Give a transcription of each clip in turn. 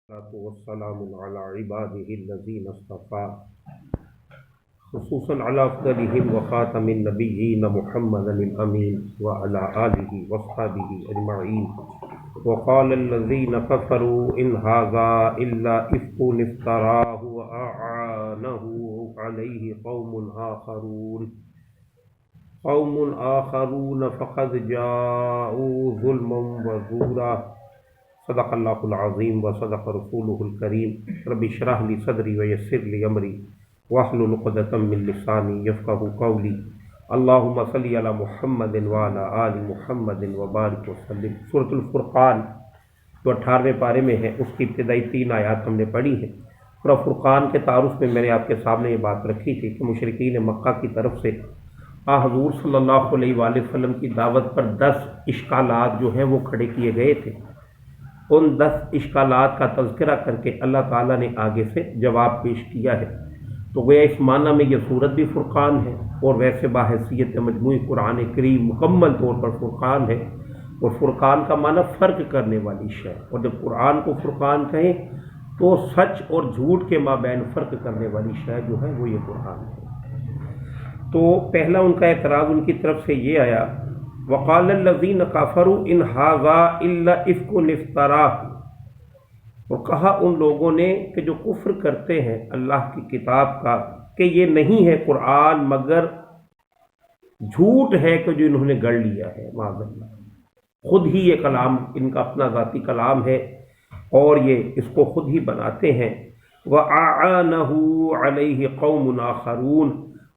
والسلام على عباده الذين اصطفى خصوصا على أفضلهم وخاتم النبيين محمد الأمين وعلى آله وصحبه أجمعين. وقال الذين كفروا إن هذا إلا إفك افتراه وأعانه عليه قوم آخرون فقد جاءوا ظلما وزورا. صدق اللہ العظیم و صدق رسولہ الکریم. رب اشرح لی صدری ویسر لی امری واحلل عقدۃ من لسانی یفقہوا قولی. اللہم صلی علی محمد وعلی آل محمد وبارک وسلم. سورۃ الفرقان جو 18ویں پارے میں ہے، اس کی ابتدائی 3 آیات ہم نے پڑھی ہیں. سورۃ فرقان کے تعارف میں نے آپ کے سامنے یہ بات رکھی تھی کہ مشرکین مکہ کی طرف سے حضور صلی اللہ علیہ وآلہ وسلم کی دعوت پر 10 اشکالات جو ہیں وہ کھڑے کیے گئے تھے. ان 10 اشکالات کا تذکرہ کر کے اللہ تعالیٰ نے آگے سے جواب پیش کیا ہے. تو گویا اس معنی میں یہ صورت بھی فرقان ہے، اور ویسے باحثیت مجموعی قرآن کریم مکمل طور پر فرقان ہے. اور فرقان کا معنی فرق کرنے والی شے، اور جب قرآن کو فرقان کہیں تو سچ اور جھوٹ کے مابین فرق کرنے والی شے جو ہے وہ یہ قرآن ہے. تو پہلا ان کا اعتراض ان کی طرف سے یہ آیا، وقال الذین کفروا ان ھذا الا افک افتراہ، اور کہا ان لوگوں نے کہ جو کفر کرتے ہیں اللہ کی کتاب کا کہ یہ نہیں ہے قرآن مگر جھوٹ ہے کہ جو انہوں نے گڑھ لیا ہے. معاذ اللہ، خود ہی یہ کلام ان کا اپنا ذاتی کلام ہے اور یہ اس کو خود ہی بناتے ہیں. وَأَعَانَهُ عَلَيْهِ قَوْمٌ آخَرُونَ،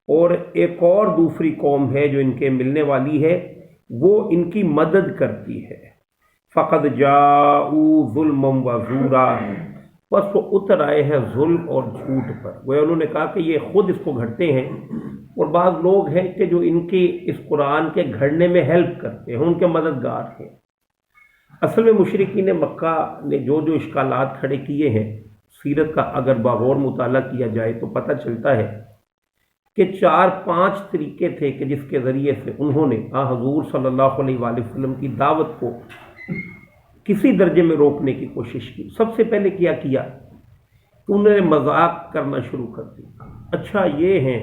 اور ایک اور دوسری قوم ہے جو ان کے ملنے والی ہے، وہ ان کی مدد کرتی ہے. فقد جاءوا ظلما وزورا، بس وہ اتر آئے ہیں ظلم اور جھوٹ پر. وہ انہوں نے کہا کہ یہ خود اس کو گھڑتے ہیں، اور بعض لوگ ہیں کہ جو ان کی اس قرآن کے گھڑنے میں ہیلپ کرتے ہیں، ان کے مددگار ہیں. اصل میں مشرکین مکہ نے جو اشکالات کھڑے کیے ہیں، سیرت کا اگر باغور مطالعہ کیا جائے تو پتہ چلتا ہے کہ 4-5 طریقے تھے کہ جس کے ذریعے سے انہوں نے حضور صلی اللہ علیہ وآلہ وسلم کی دعوت کو کسی درجے میں روکنے کی کوشش کی. سب سے پہلے کیا کہ انہوں نے مذاق کرنا شروع کر دیا. اچھا یہ ہیں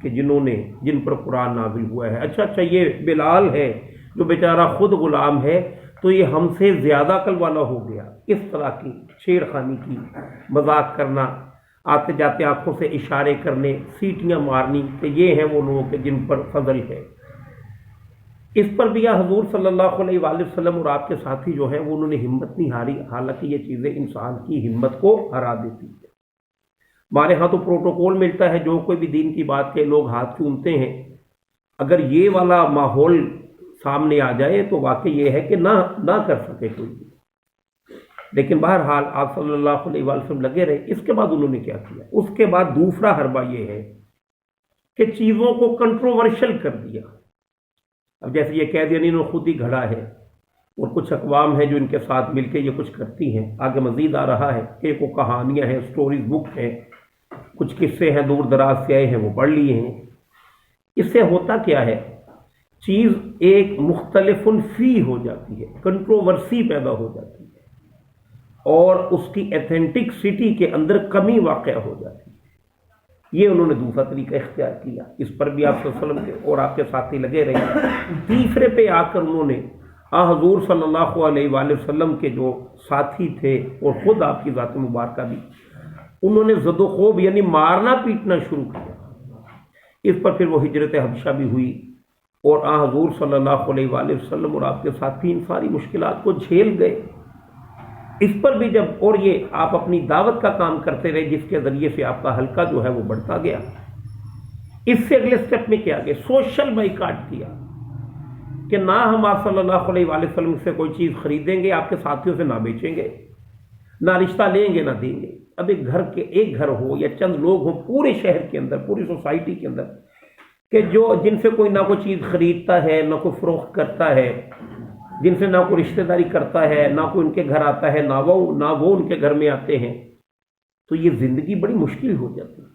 کہ جن پر قرآن نازل ہوا ہے، اچھا یہ بلال ہے جو بیچارہ خود غلام ہے، تو یہ ہم سے زیادہ عقل والا ہو گیا. اس طرح کی شیر خانی کی، مذاق کرنا، آتے جاتے آنکھوں سے اشارے کرنے، سیٹیاں مارنی کہ یہ ہیں وہ لوگ جن پر فضل ہے. اس پر بھی حضور صلی اللہ علیہ وآلہ وسلم اور آپ کے ساتھی جو ہیں وہ انہوں نے ہمت نہیں ہاری، حالانکہ یہ چیزیں انسان کی ہمت کو ہرا دیتی ہیں. ہمارے ہاں تو پروٹوکول ملتا ہے، جو کوئی بھی دین کی بات کے لوگ ہاتھ چومتے ہیں. اگر یہ والا ماحول سامنے آ جائے تو واقعی یہ ہے کہ نہ کر سکے کوئی. لیکن بہرحال آپ صلی اللہ علیہ وآلہ وسلم لگے رہے. اس کے بعد انہوں نے کیا کیا؟ اس کے بعد دوسرا حربہ یہ ہے کہ چیزوں کو کنٹروورشل کر دیا. اب جیسے یہ کہہ دیا انہوں نے خود ہی گھڑا ہے، اور کچھ اقوام ہیں جو ان کے ساتھ مل کے یہ کچھ کرتی ہیں. آگے مزید آ رہا ہے کہ وہ کہانیاں ہیں، سٹوریز بک ہیں، کچھ قصے ہیں دور دراز سے آئے ہیں وہ پڑھ لیے ہیں. اس سے ہوتا کیا ہے؟ چیز ایک مختلف فی ہو جاتی ہے، کنٹروورسی پیدا ہو جاتی ہے، اور اس کی ایتھینٹکسٹی کے اندر کمی واقع ہو جاتی ہے. یہ انہوں نے دوسرا طریقہ اختیار کیا. اس پر بھی آپ صلی اللہ علیہ وسلم کے اور آپ کے ساتھی لگے رہے. تیسرے پہ آ کر انہوں نے حضور صلی اللہ علیہ وآلہ وسلم کے جو ساتھی تھے اور خود آپ کی ذات مبارکہ بھی، انہوں نے زد و خوب یعنی مارنا پیٹنا شروع کیا. اس پر پھر وہ ہجرت حبشہ بھی ہوئی، اور حضور صلی اللہ علیہ وآلہ وسلم اور آپ کے ساتھی ان ساری مشکلات کو جھیل گئے. اس پر بھی جب اور یہ آپ اپنی دعوت کا کام کرتے رہے، جس کے ذریعے سے آپ کا حلقہ جو ہے وہ بڑھتا گیا. اس سے اگلے سٹیپ میں کیا گیا؟ سوشل بائیکاٹ کیا کہ نہ ہم آپ صلی اللہ علیہ وآلہ وسلم سے کوئی چیز خریدیں گے، آپ کے ساتھیوں سے نہ بیچیں گے، نہ رشتہ لیں گے نہ دیں گے. اب ایک گھر ہو یا چند لوگ ہوں پورے شہر کے اندر، پوری سوسائٹی کے اندر، کہ جن سے کوئی نہ کوئی چیز خریدتا ہے، نہ کوئی فروخت کرتا ہے، جن سے نہ کوئی رشتہ داری کرتا ہے، نہ کوئی ان کے گھر آتا ہے، نہ وہ ان کے گھر میں آتے ہیں، تو یہ زندگی بڑی مشکل ہو جاتی ہے.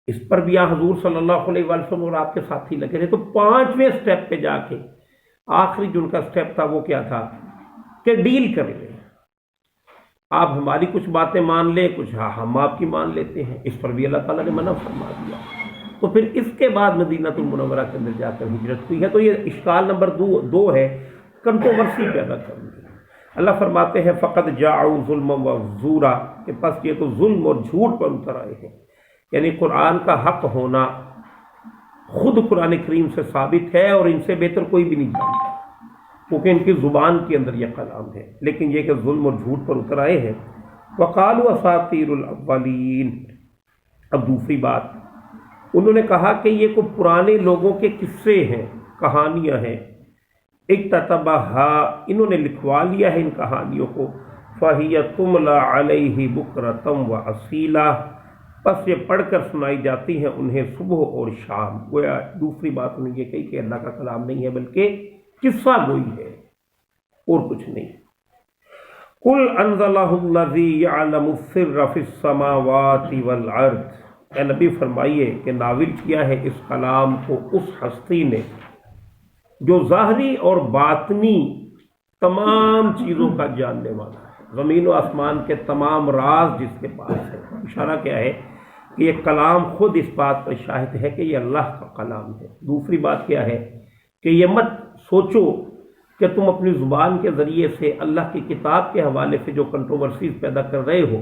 اس پر بھی حضور صلی اللہ علیہ وسلم اور آپ کے ساتھی لگے رہے. تو 5ویں سٹیپ پہ جا کے آخری جو ان کا سٹیپ تھا وہ کیا تھا کہ ڈیل کر لیں. آپ ہماری کچھ باتیں مان لیں، کچھ ہم آپ کی مان لیتے ہیں، اس پر بھی اللہ تعالیٰ نے منع فرما دیا۔ تو پھر اس کے بعد مدینہ المنورہ کے اندر جا کر ہجرت ہوئی ہے۔ تو یہ اشکال نمبر دو ہے، کنٹروورسی پیدا کرنا۔ اللہ فرماتے ہیں فقد جاؤ ظلم و زورا، کہ پس یہ تو ظلم اور جھوٹ پر اتر آئے ہیں، یعنی قرآن کا حق ہونا خود قرآن کریم سے ثابت ہے، اور ان سے بہتر کوئی بھی نہیں جانتا، کیونکہ ان کی زبان کے اندر یہ کلام ہے، لیکن یہ کہ ظلم اور جھوٹ پر اتر آئے ہیں۔ وقالوا اساطیر الاولین، اب دوسری بات، انہوں نے کہا کہ یہ کوئی پرانے لوگوں کے قصے ہیں، کہانیاں ہیں، اکتتبھا، انہوں نے لکھوا لیا ہے ان کہانیوں کو، فہی تملی علیہ بکرۃ واصیلا، پس یہ پڑھ کر سنائی جاتی ہیں انہیں صبح اور شام۔ گویا دوسری بات انہوں نے یہ کہی کہ اللہ کا کلام نہیں ہے بلکہ قصہ گوئی ہے اور کچھ نہیں۔ قل انزلہ الذی یعلم السر فی السماوات والارض، اے نبی فرمائیے کہ نازل کیا ہے اس کلام کو اس ہستی نے جو ظاہری اور باطنی تمام چیزوں کا جاننے والا ہے، زمین و آسمان کے تمام راز جس کے پاس ہے۔ اشارہ کیا ہے کہ یہ کلام خود اس بات پر شاہد ہے کہ یہ اللہ کا کلام ہے۔ دوسری بات کیا ہے کہ یہ مت سوچو کہ تم اپنی زبان کے ذریعے سے اللہ کی کتاب کے حوالے سے جو کنٹروورسیز پیدا کر رہے ہو،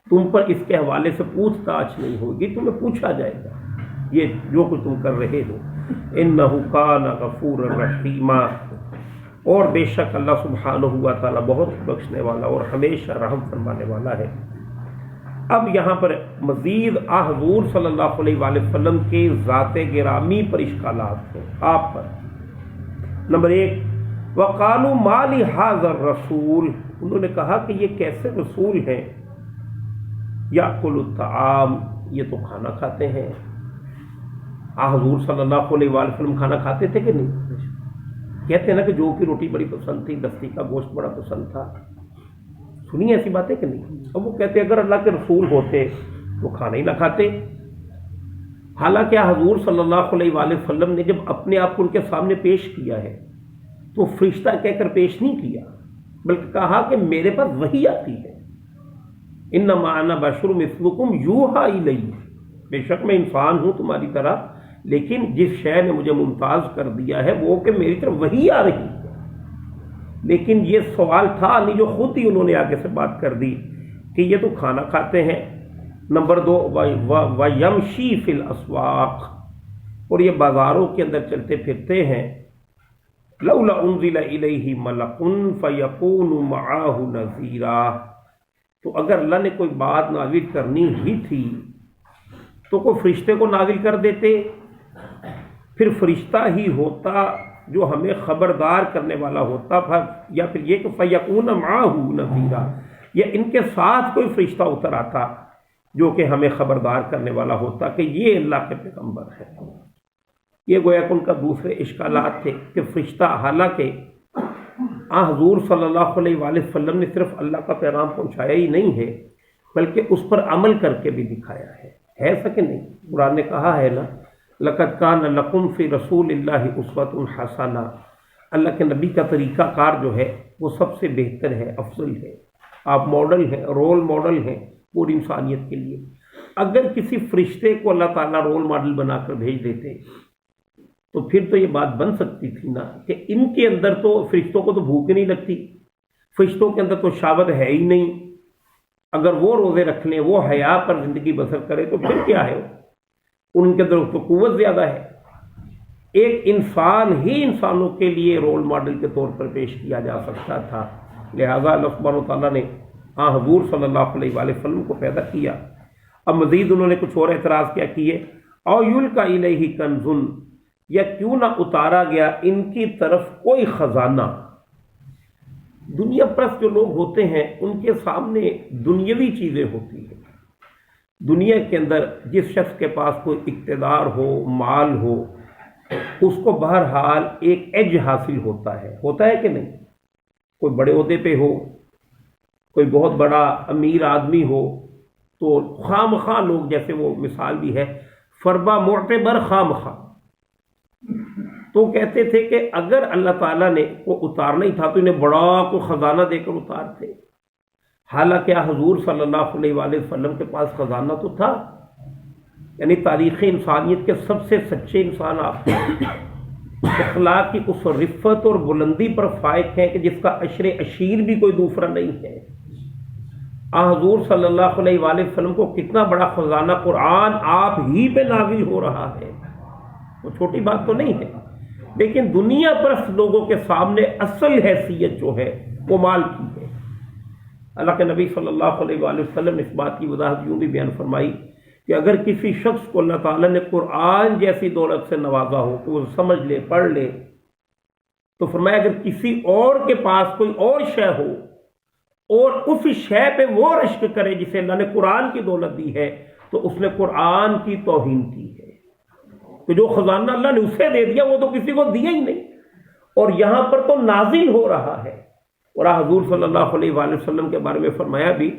تم پر اس کے حوالے سے پوچھ تاچھ نہیں ہوگی، تمہیں پوچھا جائے گا یہ جو کچھ تم کر رہے ہو۔ انہ کان غفور الرحیم، اور بے شک اللہ سبحانہ و تعالیٰ بہت بخشنے والا اور ہمیشہ رحم فرمانے والا ہے۔ اب یہاں پر مزید حضور صلی اللہ علیہ وآلہ وسلم کے ذات گرامی پر اشکالات ہیں آپ پر۔ نمبر 1، وقالوا ما لهذا الرسول، انہوں نے کہا کہ یہ کیسے رسول ہیں، یاکل الطعام، یہ تو کھانا کھاتے ہیں۔ حضور صلی اللہ علیہ وآلہ وسلم کھانا کھاتے تھے کہ نہیں؟ کہتے ہیں نا کہ جو کی روٹی بڑی پسند تھی، دستی کا گوشت بڑا پسند تھا، سنی ایسی باتیں کہ نہیں؟ اب وہ کہتے ہیں اگر اللہ کے رسول ہوتے تو کھانا ہی نہ کھاتے۔ حالانکہ حضور صلی اللہ علیہ وآلہ وسلم نے جب اپنے آپ کو ان کے سامنے پیش کیا ہے تو فرشتہ کہہ کر پیش نہیں کیا، بلکہ کہا کہ میرے پاس وحی آتی ہے، انما انا بشر مثلکم یوحی الی، بے شک میں انسان ہوں تمہاری طرح، لیکن جس شے نے مجھے ممتاز کر دیا ہے وہ کہ میری طرف وحی آ رہی ہے۔ لیکن یہ سوال تھا نہیں جو خود ہی انہوں نے آگے سے بات کر دی کہ یہ تو کھانا کھاتے ہیں۔ نمبر 2، وَيَمْشِي فِي الْأَسْوَاقِ، اور یہ بازاروں کے اندر چلتے پھرتے ہیں۔ لَوْلَا أُنزِلَ إِلَيْهِ مَلَكٌ فَيَكُونُ مَعَهُ نَذِيرًا، تو اگر اللہ نے کوئی بات نازل کرنی ہی تھی تو کوئی فرشتے کو نازل کر دیتے، پھر فرشتہ ہی ہوتا جو ہمیں خبردار کرنے والا ہوتا، یا پھر یہ کہ فَيَكُونَ مَعَهُ نَذِيرًا، یا ان کے ساتھ کوئی فرشتہ اتر آتا جو کہ ہمیں خبردار کرنے والا ہوتا کہ یہ اللہ کے پیغمبر ہے۔ یہ گویا کہ ان کا دوسرے اشکالات تھے کہ فرشتہ، حالانکہ حضور صلی اللہ علیہ وآلہ وسلم نے صرف اللہ کا پیغام پہنچایا ہی نہیں ہے بلکہ اس پر عمل کر کے بھی دکھایا ہے سکے نہیں؟ قرآن نے کہا ہے نا، لَقَدْ كَانَ لَكُمْ فِي رَسُولِ اللَّهِ أُسْوَةٌ حَسَنَةٌ، اللہ کے نبی کا طریقہ کار جو ہے وہ سب سے بہتر ہے، افضل ہے، آپ ماڈل ہیں، رول ماڈل ہیں پوری انسانیت کے لیے۔ اگر کسی فرشتے کو اللہ تعالیٰ رول ماڈل بنا کر بھیج دیتے تو پھر تو یہ بات بن سکتی تھی نا کہ ان کے اندر تو، فرشتوں کو تو بھوک نہیں لگتی، فرشتوں کے اندر تو شہوت ہے ہی نہیں، اگر وہ روزے رکھ لیں، وہ حیا پر زندگی بسر کرے تو پھر کیا ہے؟ ان کے اندر تو قوت زیادہ ہے۔ ایک انسان ہی انسانوں کے لیے رول ماڈل کے طور پر پیش کیا جا سکتا تھا، لہذا اللہ سبحانہ تعالیٰ نے حضور صلی اللہ علیہ وآلہ وسلم کو پیدا کیا۔ اب مزید انہوں نے کچھ اور اعتراض کیا کیے، او یلقی الیہ کنز، یا کیوں نہ اتارا گیا ان کی طرف کوئی خزانہ۔ دنیا پرست جو لوگ ہوتے ہیں ان کے سامنے دنیاوی چیزیں ہوتی ہیں، دنیا کے اندر جس شخص کے پاس کوئی اقتدار ہو، مال ہو، اس کو بہرحال ایک ایج حاصل ہوتا ہے کہ نہیں؟ کوئی بڑے عہدے پہ ہو، کوئی بہت بڑا امیر آدمی ہو تو خام خواہ لوگ، جیسے وہ مثال بھی ہے فربا معتبر خام خواہ، تو کہتے تھے کہ اگر اللہ تعالیٰ نے کو اتارنا ہی تھا تو انہیں بڑا کو خزانہ دے کر اتارتے۔ حالانکہ حضور صلی اللہ علیہ وآلہ وسلم کے پاس خزانہ تو تھا، یعنی تاریخ انسانیت کے سب سے سچے انسان آپ اخلاق کی اس رفت اور بلندی پر فائق ہیں کہ جس کا عشر اشیر بھی کوئی دوسرا نہیں ہے۔ حضور صلی اللہ علیہ وآلہ وسلم کو کتنا بڑا خزانہ قرآن آپ ہی پہ نازل ہو رہا ہے، وہ چھوٹی بات تو نہیں ہے، لیکن دنیا پرست لوگوں کے سامنے اصل حیثیت جو ہے وہ مال کی ہے۔ اللہ کے نبی صلی اللہ علیہ وآلہ وسلم نے اس بات کی وضاحت یوں بھی بیان فرمائی کہ اگر کسی شخص کو اللہ تعالیٰ نے قرآن جیسی دولت سے نوازا ہو کہ وہ سمجھ لے، پڑھ لے، تو فرمایا اگر کسی اور کے پاس کوئی اور شے ہو اور اس شے پہ وہ رشک کرے جسے اللہ نے قرآن کی دولت دی ہے، تو اس نے قرآن کی توہین کی ہے۔ تو جو خزانہ اللہ نے اسے دے دیا وہ تو کسی کو دیا ہی نہیں، اور یہاں پر تو نازل ہو رہا ہے۔ اور حضور صلی اللہ علیہ وآلہ وسلم کے بارے میں فرمایا بھی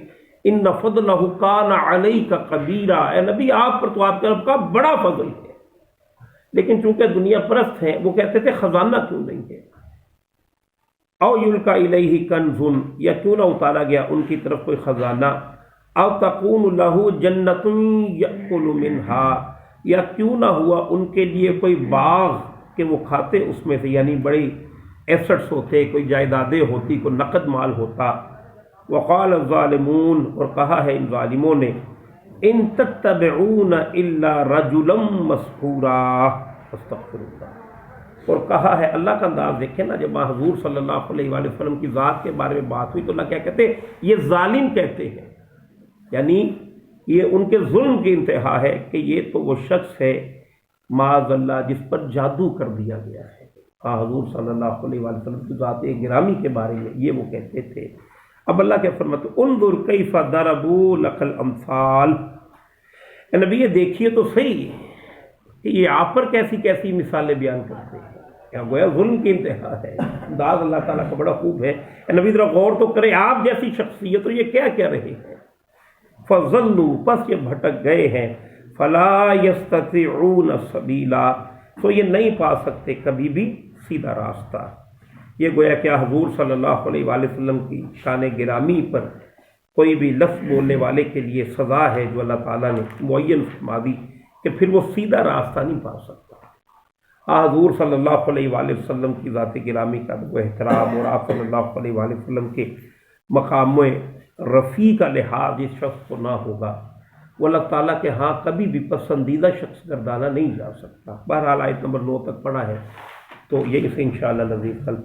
ان فضلہ کان علیک کبیرا، اے نبی آپ پر تو آپ کے رب کا بڑا فضل ہے، لیکن چونکہ دنیا پرست ہیں وہ کہتے تھے خزانہ کیوں نہیں ہے، او یلقی الیہ کنز، یا کیوں نہ اتارا گیا ان کی طرف کوئی خزانہ، او تکون لہ جنۃ یأکل منہا، یا کیوں نہ ہوا ان کے لیے کوئی باغ کہ وہ کھاتے اس میں سے، یعنی بڑی ایسٹس ہوتے، کوئی جائیدادیں ہوتی، کوئی نقد مال ہوتا۔ وقال الظالمون، اور کہا ہے ان ظالموں نے، ان تتبعون الا رجلا مسحورا، استغفر اللہ، اور کہا ہے، اللہ کا انداز دیکھیں نا، جب حضور صلی اللہ علیہ وآلہ وسلم کی ذات کے بارے میں بات ہوئی تو اللہ کیا کہتے ہیں، یہ ظالم کہتے ہیں، یعنی یہ ان کے ظلم کی انتہا ہے کہ یہ تو وہ شخص ہے معاذ اللہ جس پر جادو کر دیا گیا ہے۔ حضور صلی اللہ علیہ وآلہ وسلم کی ذات گرامی کے بارے میں یہ وہ کہتے تھے۔ اب اللہ کے فرماتے انظر کیف ضربوا لک الامثال، اے نبی یہ دیکھیے تو صحیح کہ یہ آپ پر کیسی کیسی مثالیں بیان کرتے ہیں، کیا گویا ظلم کی انتہا ہے۔ انداز اللہ تعالیٰ کا بڑا خوب ہے۔ اے نبی ذرا غور تو کرے، آپ جیسی شخصیت تو یہ کیا کہہ رہے ہیں، فضلوا، پس یہ بھٹک گئے ہیں، فلا یستطیعون سبیلا، تو یہ نہیں پا سکتے کبھی بھی سیدھا راستہ۔ یہ گویا کہ حضور صلی اللہ علیہ وآلہ وسلم کی شان گرامی پر کوئی بھی لفظ بولنے والے کے لیے سزا ہے جو اللہ تعالیٰ نے معین فرما دی کہ پھر وہ سیدھا راستہ نہیں پا سکتا۔ حضور صلی اللہ علیہ وآلہ وسلم کی ذات گرامی کا وہ احترام اور آپ صلی اللہ علیہ وآلہ وسلم کے مقام رفیع کا لحاظ جس شخص کو نہ ہوگا وہ اللہ تعالیٰ کے ہاں کبھی بھی پسندیدہ شخص گردانا نہیں جا سکتا۔ بہرحال آیت نمبر 9 تک پڑھا ہے، تو یہ اسے انشاءاللہ نزید کل